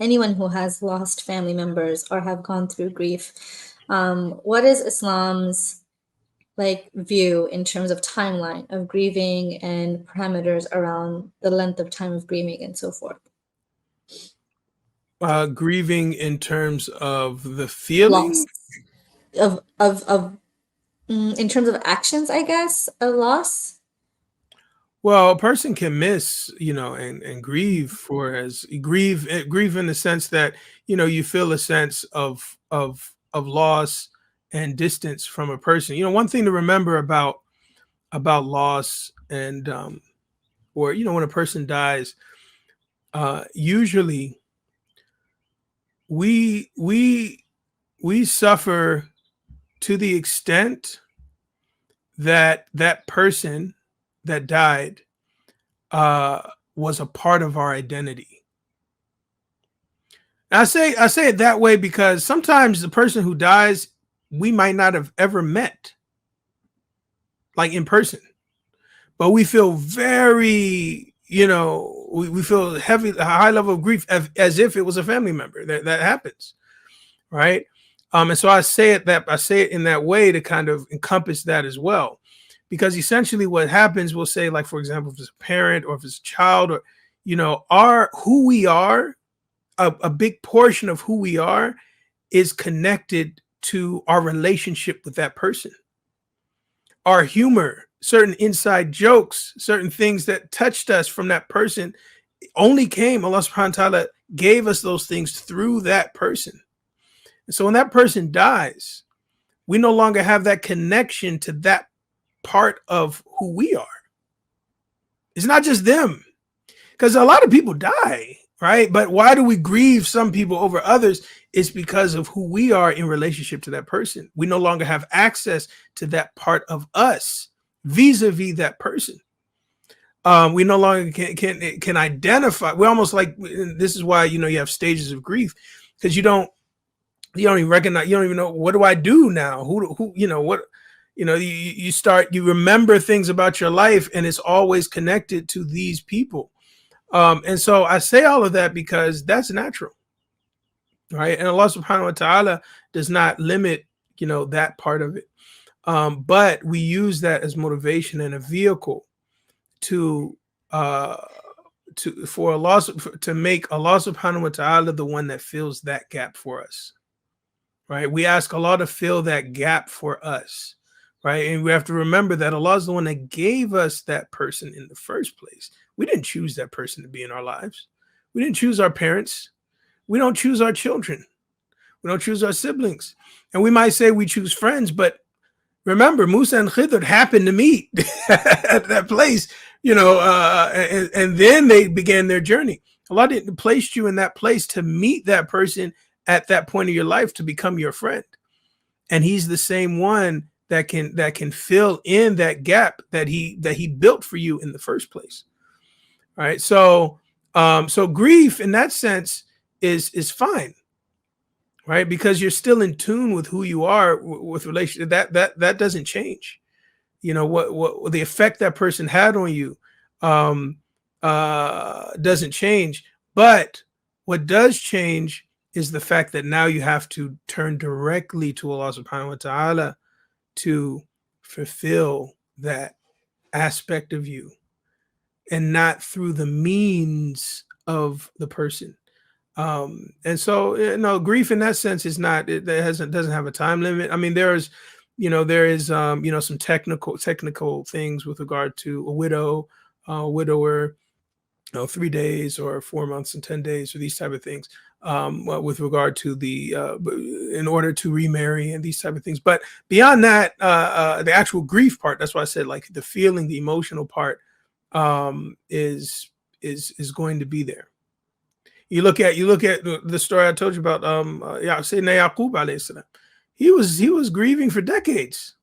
anyone who has lost family members or have gone through grief. What is Islam's like view in terms of timeline of grieving and parameters around the length of time of grieving and so forth? Grieving in terms of the feeling. Loss of in terms of actions, I guess, a loss. Well, a person can miss, and grieve for as grieve in the sense that you feel a sense of loss and distance from a person. One thing to remember about loss and or when a person dies, usually we we suffer to the extent that that person that died uh, was a part of our identity. And I say it that way because sometimes the person who dies we might not have ever met, like in person, but we feel very, we feel heavy, a high level of grief as if it was a family member. That happens, right? And so I say it in that way to kind of encompass that as well, because essentially what happens, we'll say, like for example, if it's a parent or if it's a child, or our who we are, a big portion of who we are is connected to our relationship with that person. Our humor, certain inside jokes, certain things that touched us from that person only came, Allah subhanahu wa ta'ala gave us those things through that person. And so when that person dies, we no longer have that connection to that part of who we are. It's not just them, because a lot of people die, right? But why do we grieve some people over others? It's because of who we are in relationship to that person. We no longer have access to that part of us vis-a-vis that person. We no longer can identify. We're almost like, this is why you have stages of grief, because you don't even recognize, you don't even know, what do I do now? Who what, you remember things about your life and it's always connected to these people. And so I say all of that because that's natural, right? And Allah subhanahu wa ta'ala does not limit, that part of it. But we use that as motivation and a vehicle to uh for Allah, to make Allah subhanahu wa ta'ala the one that fills that gap for us. Right? We ask Allah to fill that gap for us. Right? And we have to remember that Allah is the one that gave us that person in the first place. We didn't choose that person to be in our lives. We didn't choose our parents. We don't choose our children. We don't choose our siblings. And we might say we choose friends, but remember, Musa and Khidr happened to meet at that place, and then they began their journey. Allah didn't place you in that place to meet that person at that point of your life to become your friend. And he's the same one that can fill in that gap that he built for you in the first place. All right. So grief in that sense is fine, right? Because you're still in tune with who you are with relation that doesn't change. What the effect that person had on you doesn't change. But what does change is the fact that now you have to turn directly to Allah subhanahu wa ta'ala to fulfill that aspect of you, and not through the means of the person. And so grief in that sense is not, it doesn't have a time limit. I mean, there is some technical things with regard to a widow, widower, 3 days or 4 months and 10 days, or these type of things, with regard to the in order to remarry and these type of things. But beyond that, the actual grief part, that's why I said, like, the feeling, the emotional part, is going to be there. You look at the story I told you about, Sayyidina Yaqub alayhi salam. He was grieving for decades.